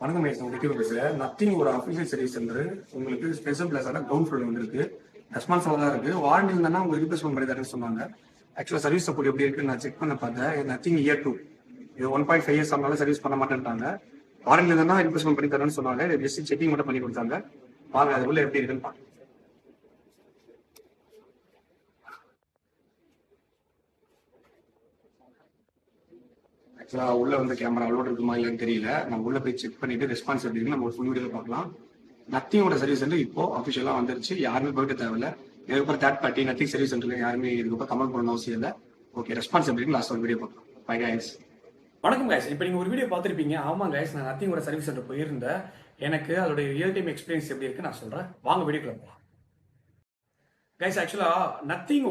வணக்கம் மேஸ், உங்களுக்கு பேசுகிறேன். நத்திங் ஒரு அஃபிஷியல் சர்வீஸ் சென்டர் உங்களுக்கு ஸ்பெஷல் பிளஸான கிரவுண்ட் ஃப்ளோர் வந்துருக்கு. ரெஸ்பான்ஸில் தான் இருக்குது. வாரண்டி இருந்தால் உங்களுக்கு ரீப்ளேஸ்மெண்ட் பண்ணி தரேன்னு சொன்னாங்க. ஆக்சுவலாக சர்வீஸ் சப்போர்ட் எப்படி இருக்குன்னு நான் செக் பண்ண பார்த்தேன். நத்திங் இயர் 2 இது 1.5 இயர்ஸ் ஆனாலும் சர்வீஸ் பண்ண மாட்டேன்ட்டாங்க. வாரண்டி இருந்தால் ரீப்ளேஸ்மெண்ட் பண்ணி தரேன்னு சொன்னாங்க. ஜஸ்ட் செக்கிங் மட்டும் பண்ணி கொடுத்தாங்க. வாங்க அது உள்ள எப்படி இருக்குன்னு பார்க்கலாம். ஆக்சுவலாக உள்ள வந்து கேமரா அலோட் இருக்குமா இல்லைன்னு தெரியல. நம்ம உள்ள போய் செக் பண்ணிட்டு ரெஸ்பான்ஸ் எப்படி இருக்குன்னு நம்ம ஃபுல் வீடியோ பார்க்கலாம். நத்திங்கோட சர்வீஸ் சென்டர் இப்போ அஃபிஷியலாக வந்துருச்சு. யாருமே போயிட்டு தேவையில்ல. இதுக்கப்புறம் தேர்ட் பார்ட்டி நத்திங் சர்வீஸ் சென்டர்ல யாருமே இதுக்கப்புறம் கமெண்ட் பண்ணணும் அவசியம் இல்லை. ஓகே, ரெஸ்பான்ஸ் எப்படி இருக்கு லாஸ்ட் ஒரு வீடியோ பார்க்கலாம். Bye guys. வணக்கம் கைஸ். இப்போ நீங்கள் ஒரு வீடியோ பார்த்துருப்பீங்க. ஆமாம் கைஸ், நான் நத்திங்கோட சர்வீஸ் சென்டர் போயிருந்தேன். எனக்கு அதோட ரியல் டைம் எக்ஸ்பீரியன்ஸ் எப்படி இருக்கு நான் சொல்கிறேன். வாங்க வீடியோக்குள்ள போகலாம். கைஸ், ஆக்சுவலாக நத்திங்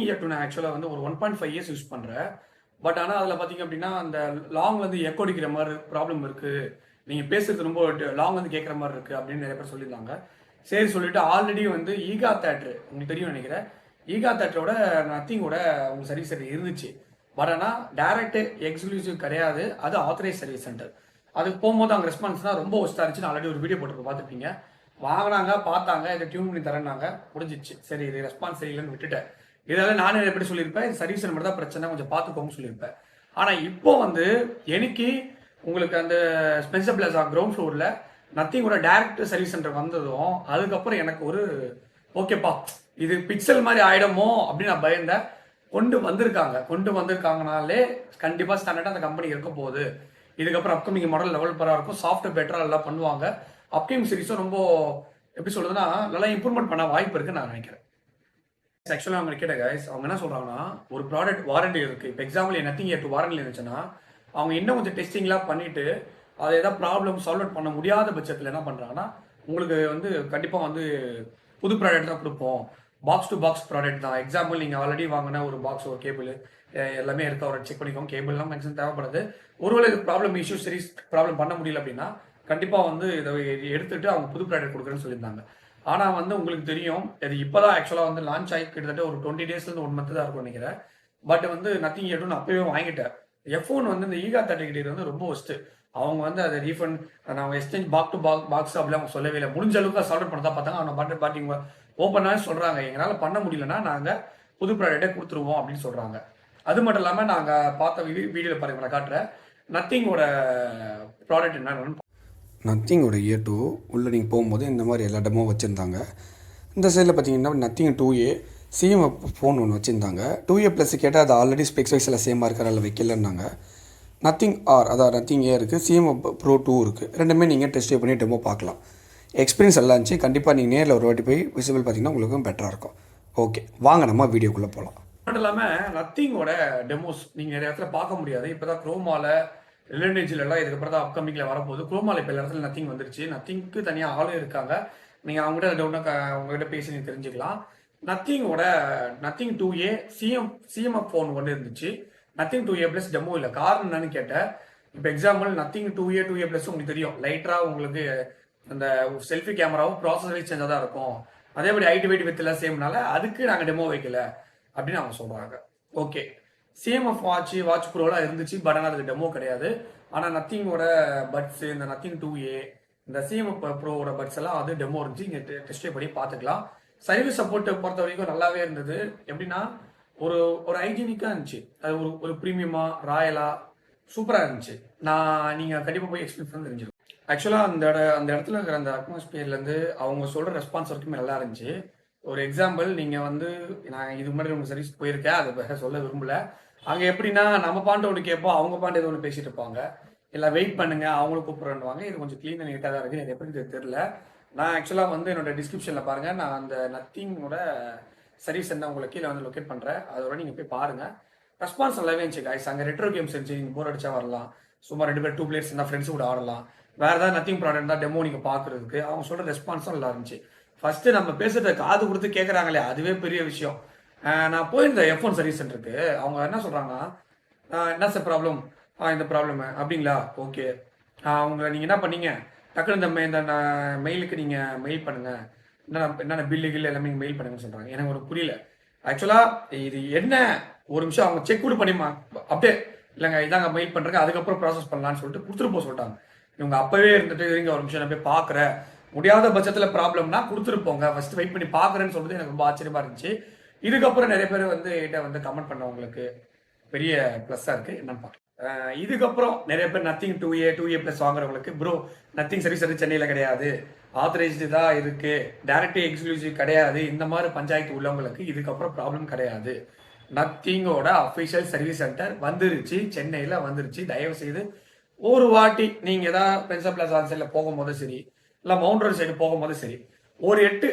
இயர் 2 நான் ஆக்சுவலாக வந்து ஒரு 1.5 இயர்ஸ் யூஸ் பண்ணுறேன். பட் ஆனால் அதில் பார்த்தீங்க அப்படின்னா அந்த லாங் வந்து எக்கோ அடிக்கிற மாதிரி ப்ராப்ளம் இருக்குது. நீங்கள் பேசுறது ரொம்ப லாங் வந்து கேட்குற மாதிரி இருக்குது அப்படின்னு நிறைய பேர் சொல்லியிருந்தாங்க. சரி சொல்லிட்டு ஆல்ரெடி வந்து ஈகா தேட்டர் உங்களுக்கு தெரியும் நினைக்கிறேன். ஈகா தேட்டரோட நத்திங்கோட உங்கள் சர்வீஸ் சென்டர் இருந்துச்சு. பட் ஆனால் டைரக்ட் எக்ஸ்க்ளூசிவ் கிடையாது. அது ஆத்தரைஸ் சர்வீஸ் சென்டர். அதுக்கு போகும்போது அங்கே ரெஸ்பான்ஸ் தான் ரொம்ப ஒஸ்ட்டாக இருந்துச்சு. நான் ஆல்ரெடி ஒரு வீடியோ போட்டு பார்த்துருப்பீங்க. வாங்கினாங்க, பார்த்தாங்க, இதை டியூன் பண்ணி தரேன்னாங்க, முடிஞ்சிச்சு. சரி, இது ரெஸ்பான்ஸ் சரியில்லைன்னு விட்டுட்டேன். இதெல்லாம் நானே எப்படி சொல்லியிருப்பேன், இது சர்வீஸ் மட்டும் தான் பிரச்சனை, கொஞ்சம் பார்த்துக்கோங்க சொல்லியிருப்பேன். ஆனால் இப்போ வந்து எனக்கு உங்களுக்கு அந்த ஸ்பென்சர் பிளாசா கிரவுண்ட் ஃப்ளோரில் நத்திங்கோட டைரக்ட் சர்வீஸ் சென்டர் வந்ததும் அதுக்கப்புறம் எனக்கு ஒரு ஓகேப்பா இது பிக்சல் மாதிரி ஆயிடுமோ அப்படின்னு நான் பயந்தேன். கொண்டு வந்திருக்காங்கனாலே கண்டிப்பாக ஸ்டாண்டர்டாக அந்த கம்பெனி இருக்க போகுது. இதுக்கப்புறம் அப்கமிங் மாடல் லெவல் பரவாக இருக்கும். சாஃப்ட்வேர் பெட்டராக எல்லாம் பண்ணுவாங்க. அப்கமிங் சீரிஸும் ரொம்ப எப்படி சொல்றதுன்னா நல்லா இம்ப்ரூவ்மெண்ட் பண்ண வாய்ப்பு இருக்குன்னு நான் நினைக்கிறேன். ஆக்சுவலாக அவங்க கேட்ட கைஸ், அவங்க என்ன சொல்றாங்கன்னா ஒரு ப்ராடக்ட் வாரண்டி இருக்கு. இப்போ எக்ஸாம்பிள் நத்திங் இயர் 2 வாரண்டி இருந்துச்சுன்னா அவங்க இன்னும் கொஞ்சம் டெஸ்டிங்லாம் பண்ணிட்டு அதை ஏதாவது ப்ராப்ளம் சால்வ் அவுட் பண்ண முடியாத பட்சத்தில் என்ன பண்றாங்கன்னா உங்களுக்கு வந்து கண்டிப்பாக வந்து புது ப்ராடக்ட் தான் கொடுப்போம். பாக்ஸ் டு பாக்ஸ் ப்ராடக்ட் தான். எக்ஸாம்பிள் நீங்கள் ஆல்ரெடி வாங்கின ஒரு பாக்ஸ், ஒரு கேபிள் எல்லாமே இருக்கா ஒரு செக் பண்ணிக்கோங்க. கேபிள்லாம் மேக்ஸிமம் தேவைப்படுது. ஒருவேளை இது ப்ராப்ளம் இஷ்யூ சரி ப்ராப்ளம் பண்ண முடியல அப்படின்னா கண்டிப்பாக வந்து இதை எடுத்துட்டு அவங்க புது ப்ராடக்ட் கொடுக்குறேன்னு சொல்லியிருந்தாங்க. ஆனால் வந்து உங்களுக்கு தெரியும், இது இப்போதான் ஆக்சுவலாக வந்து லான்ச் ஆகி கிட்டத்தட்ட ஒரு 20 டேஸ்லேருந்து 1 மந்த் தான் இருக்கும் நினைக்கிறேன். பட் வந்து நத்திங் இயர் 2 நான் அப்பவே வாங்கிட்டேன். F1 வந்து இந்த ஈகா தேட்டர் வந்து ரொம்ப ஒஸ்ட்டு. அவங்க வந்து அதை ரீஃபண்ட் நான் எக்ஸ்சேஞ்ச் பாக் டு பாக்ஸ் அப்படிலாம் அவங்க சொல்லவே இல்லை. முடிஞ்ச அளவுக்கு சால்வ் பண்ண தான் பார்த்தாங்க. அவங்க பாட்டிங்க ஓப்பனாக சொல்கிறாங்க, எங்களால் பண்ண முடியலன்னா நாங்கள் புது ப்ராடக்டே கொடுத்துருவோம் அப்படின்னு சொல்கிறாங்க. அது மட்டும் இல்லாமல் நாங்கள் பார்த்த வீடியோவில் பாருங்க, நான் காட்டுறேன் நத்திங்கோட ப்ராடக்ட் என்னன்னு. நத்திங்கோட இயர் 2 உள்ளே நீங்கள் போகும்போது இந்த மாதிரி எல்லா டெமோ வச்சுருந்தாங்க. இந்த சைடில் பார்த்தீங்கன்னா நத்திங் 2A சிஎம் ஃபோன் ஒன்று வச்சுருந்தாங்க. 2A ப்ளஸ் கேட்டால் அது ஆல்ரெடி ஸ்பெக்ஸ் வைஸ் எல்லாம் சேமாக இருக்கிறனால வைக்கலன்னாங்க. நத்திங் ஆர் அதாவது நத்திங் ஏ இருக்குது, சிஎம் ப்ரோ 2 இருக்குது. ரெண்டுமே நீங்கள் டெஸ்ட் பண்ணி டெமோ பார்க்கலாம். எக்ஸ்பீரியன்ஸ் எல்லாம் இருந்துச்சு. கண்டிப்பாக நீங்கள் நேரில் ஒரு வாட்டி போய் விசிபிள் பார்த்தீங்கன்னா உங்களுக்கும் பெட்டராக இருக்கும். ஓகே, வாங்க நம்ம வீடியோக்குள்ளே போகலாம். மட்டும் இல்லாமல் நத்திங்கோட டெமோஸ் நீங்கள் நிறைய இடத்துல பார்க்க முடியாது. இப்போ தான் குரோமாவில் ரிலேண்டேஜில் எல்லாம் இதுக்கப்புறம் தான் அப்கமிங்கில் வரப்போகுது. குரோமாவில் இப்போ எல்லா இடத்துல நத்திங் வந்துருச்சு. நத்திங்க்கு தனியாக ஆளும் இருக்காங்க. நீங்கள் அவங்ககிட்ட டவுட்டாக அவங்ககிட்ட பேசி நீங்கள் தெரிஞ்சுக்கலாம். நத்திங் 2A சிஎம்எஃப் ஃபோன் ஒன்று இருந்துச்சு. நத்திங் 2A ப்ளஸ் டெமோ இல்லை. காரணம் என்னன்னு கேட்டேன். இப்போ எக்ஸாம்பிள் நத்திங் 2A ப்ளஸ் உங்களுக்கு தெரியும், லைட்டாக உங்களுக்கு அந்த செல்ஃபி கேமராவும் ப்ராசஸர் சேஞ்சாக தான் இருக்கும். அதேபடி ஹைட் வெயிட் வித் எல்லாம் சேம்னால அதுக்கு நாங்கள் டெமோ வைக்கல அப்படின்னு அவங்க சொல்கிறாங்க. ஓகே, சிஎம்எஃப் வாட்ச் ப்ரோலாம் இருந்துச்சு. பட் ஆனால் அது டெமோ கிடையாது. ஆனால் நத்திங்கோட பட்ஸ், இந்த நத்திங் 2A, இந்த சிஎம்எஃப் ப்ரோவோட பட்ஸ் எல்லாம் அது டெமோ இருந்துச்சு. இங்கே டெஸ்ட் பண்ணி பார்த்துக்கலாம். சர்வீஸ் சப்போர்ட் பொறுத்த வரைக்கும் நல்லாவே இருந்தது. எப்படின்னா ஒரு ஹைஜீனிக்காக இருந்துச்சு. அது ஒரு ப்ரீமியமாக ராயலாக சூப்பராக இருந்துச்சு. நீங்கள் கண்டிப்பாக போய் எக்ஸ்பீரியன்ஸ் பண்ணி தெரிஞ்சிடும். ஆக்சுவலாக அந்த இடத்துல இருக்கிற அந்த அட்மாஸ்பியர்லேருந்து அவங்க சொல்கிற ரெஸ்பான்ஸ் வரைக்குமே நல்லா இருந்துச்சு. ஒரு எக்ஸாம்பிள், நீங்கள் வந்து நான் இது முன்னாடி உங்கள் சர்வீஸ் போயிருக்கேன், அதை சொல்ல விரும்பல. அங்கே எப்படின்னா நம்ம பாட்டு ஒன்று கேட்போம், அவங்க பாட்டு ஏதோ ஒன்று பேசிட்டு இருப்பாங்க. இல்லை வெயிட் பண்ணுங்க அவங்களும் கூப்பிட்றேன்னுவாங்க. இது கொஞ்சம் க்ளீன் நீட்டாக தான் இருக்குது. எனக்கு எப்படி தெரியல. நான் ஆக்சுவலாக வந்து என்னோட டிஸ்கிரிப்ஷனில் பாருங்கள், நான் அந்த நத்திங்கோட சர்வீஸ் என்ன உங்களுக்கு கீழே வந்து லொக்கேட் பண்ணுறேன். அதோட நீங்கள் போய் பாருங்கள். ரெஸ்பான்ஸ் நல்லாவே இருந்துச்சு கைஸ். அங்கே ரெட்ரோ கேம்ஸ் இருந்துச்சு. நீங்கள் போர் அடிச்சா வரலாம். சும்மா 2 பேர் 2 பிளேயர்ஸ் இருந்தால் ஃப்ரெண்ட்ஸ் கூட ஆடலாம். வேறு ஏதாவது நத்திங் ப்ராடக்ட் தான் டெமோ நீங்கள் பார்க்குறதுக்கு. அவங்க சொல்கிற ரெஸ்பான்ஸும் நல்லா இருந்துச்சு. ஃபஸ்ட்டு நம்ம பேசுகிறத காது கொடுத்து கேட்குறாங்களே, அதுவே பெரிய விஷயம். நான் போயிருந்தேன் F1 சர்வீஸ் சென்டருக்கு. அவங்க என்ன சொல்கிறாங்கன்னா, என்ன சார் ப்ராப்ளம், இந்த ப்ராப்ளம் அப்படிங்களா, ஓகே அவங்க நீங்கள் என்ன பண்ணீங்க, டக்குனு இந்த மெயிலுக்கு நீங்கள் மெயில் பண்ணுங்கள், என்னென்ன பில்லு எல்லாமே நீங்கள் மெயில் பண்ணுங்கன்னு சொல்கிறாங்க. எனக்கு ஒரு புரியல. ஆக்சுவலாக இது என்ன, ஒரு நிமிஷம் அவங்க செக் கூட பண்ணிமா அப்படியே இல்லைங்க இதாங்க மெயில் பண்ணுறேங்க, அதுக்கப்புறம் ப்ராசஸ் பண்ணலான்னு சொல்லிட்டு கொடுத்துட்டு போக சொல்லிட்டாங்க. இவங்க அப்பவே இருந்துட்டு இருங்க ஒரு நிமிஷம் நான் போய் பார்க்குறேன், முடியாத பட்சத்தில் ப்ராப்ளம்னா கொடுத்துருப்போங்க, ஃபர்ஸ்ட் வெயிட் பண்ணி பார்க்குறேன்னு சொல்றது எனக்கு ரொம்ப ஆச்சரியமா இருந்துச்சு. இதுக்கப்புறம் நிறைய பேர் வந்து என்கிட்ட வந்து கமெண்ட் பண்ணவங்களுக்கு பெரிய ப்ளஸ்ஸாக இருக்குது. என்னன்னு பார்க்கலாம். இதுக்கப்புறம் நிறைய பேர் நத்திங் 2A ப்ளஸ் வாங்குறவங்களுக்கு ப்ரோ நத்திங் சர்வீஸ் வந்து சென்னையில் கிடையாது, ஆத்தரைஸ்டு தான் இருக்கு, டைரக்ட் எக்ஸ்க்ளூசிவ் கிடையாது, இந்த மாதிரி பஞ்சாயத்து உள்ளவங்களுக்கு இதுக்கப்புறம் ப்ராப்ளம் கிடையாது. நத்திங்கோட அஃபிஷியல் சர்வீஸ் சென்டர் வந்துருச்சு, சென்னையில் வந்துருச்சு. தயவு செய்து ஒரு வாட்டி நீங்கள் ஏதாவது பென்சா பிளாஸ் சைடில் போகும்போது சரி, இல்லை மவுண்ட் ரோட் சைடு போகும்போது சரி, ஒரு 8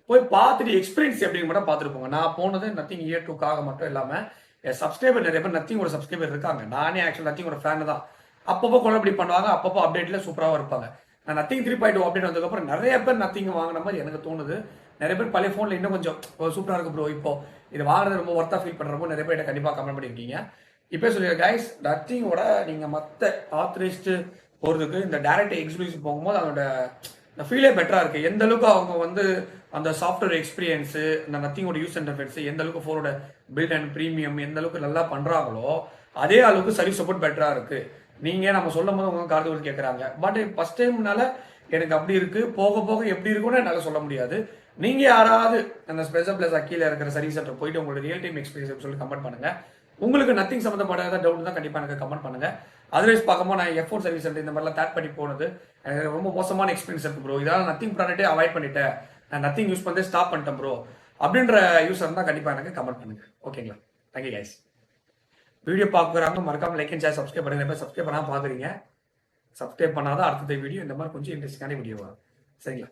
போய் பார்த்துட்டு எக்ஸ்பீரியன்ஸ் எப்படின்னு மட்டும் பார்த்துட்டு போங்க. நான் போனது நத்திங் இயர் 2க்காக மட்டும் இல்லாமல் என் சப்ஸ்கிரைபர் நிறைய பேர் நத்திங்கோட சப்ஸ்கிரைபர் இருக்காங்க. நானே ஆக்சுவல் நத்திங்கோட ஃபேன் தான். அப்பப்போ குழப்படி பண்ணுவாங்க, அப்பப்போ அப்டேட்ல சூப்பராகவும் இருப்பாங்க. நான் நத்திங் 3.2 அப்டேட் வந்ததுக்கப்புறம் நிறைய பேர் நத்திங் வாங்கின மாதிரி எனக்கு தோணுது. நிறைய பேர் பழைய ஃபோனில் இன்னும் கொஞ்சம் சூப்பராக இருக்கு ப்ரோ, இப்போ இது வாங்குறது ரொம்ப ஒர்த்தாக ஃபீல் பண்ணுறப்போ நிறைய பேர் கண்டிப்பாக கமெண்ட் பண்ணியிருக்கீங்க. இப்போ சொல்லிடுறேன் கைஸ், நத்திங்கோட நீங்கள் மற்ற ஆத்தரைஸ்டு போகிறதுக்கு இந்த டைரக்ட் எக்ஸ்க்ளூசிவ் போகும்போது அதோட இந்த ஃபீலே பெட்டராக இருக்குது. எந்த அளவுக்கு அவங்க வந்து அந்த சாஃப்ட்வேர் எக்ஸ்பீரியன்ஸு, இந்த நத்திங்கோட யூஸ் இன்டர்ஃபேஸ், எந்த அளவுக்கு ஃபோனோட பில்ட் அண்ட் ப்ரீமியம் எந்த அளவுக்கு நல்லா பண்ணுறாங்களோ அதே அளவுக்கு சர்வீஸ் சப்போர்ட் பெட்டராக இருக்குது. நீங்கள் நம்ம சொல்லும் போது அவங்க கார்டு வந்து கேட்குறாங்க, பட் ஃபஸ்ட் டைம்னால எனக்கு அப்படி இருக்குது, போக போக எப்படி இருக்குன்னு என்னால் சொல்ல முடியாது. நீங்கள் யாராவது அந்த ஸ்பெஷல் பிளஸ் கீழே இருக்கிற சர்வீஸ் சென்டர் போயிட்டு உங்களோட ரியல் டைம் எக்ஸ்பீரியன்ஸ் சொல்லி கமெண்ட் பண்ணுங்கள். உங்களுக்கு நத்திங் சம்மந்தப்பட்ட ஏதாவது டவுட் தான் கண்டிப்பாக எனக்கு கமெண்ட் பண்ணுங்கள். அதர்வைஸ் பார்க்கும்போது நான் F4 சர்வீஸ் சென்டர் இந்த மாதிரிலாம் தேர்ட் பண்ணி போனது எனக்கு ரொம்ப மோசமான எக்ஸ்பீரியன்ஸ் இருக்குது ப்ரோ, இதனால் நத்திங் ப்ராடக்ட்டே அவாய்ட் பண்ணிட்டேன், நான் நத்திங் யூஸ் பண்ணி ஸ்டாப் பண்ணிட்டேன் ப்ரோ அப்படின்ற யூஸர் இருந்தால் கண்டிப்பாக எனக்கு கமெண்ட் பண்ணுங்கள். ஓகேங்களா? Thank you guys. வீடியோ பார்க்குறாங்க மறக்காம லைக் அண்ட் ஷேர் சப்ஸ்கிரைப் பண்ணுங்க. சப்ஸ்கிரைப் பண்ணால் பார்க்குறீங்க, சப்ஸ்கிரைப் பண்ணாதான் அடுத்த வீடியோ இந்த மாதிரி கொஞ்சம் இன்ட்ரெஸ்டிங்கான வீடியோ வரும். சரிங்களா?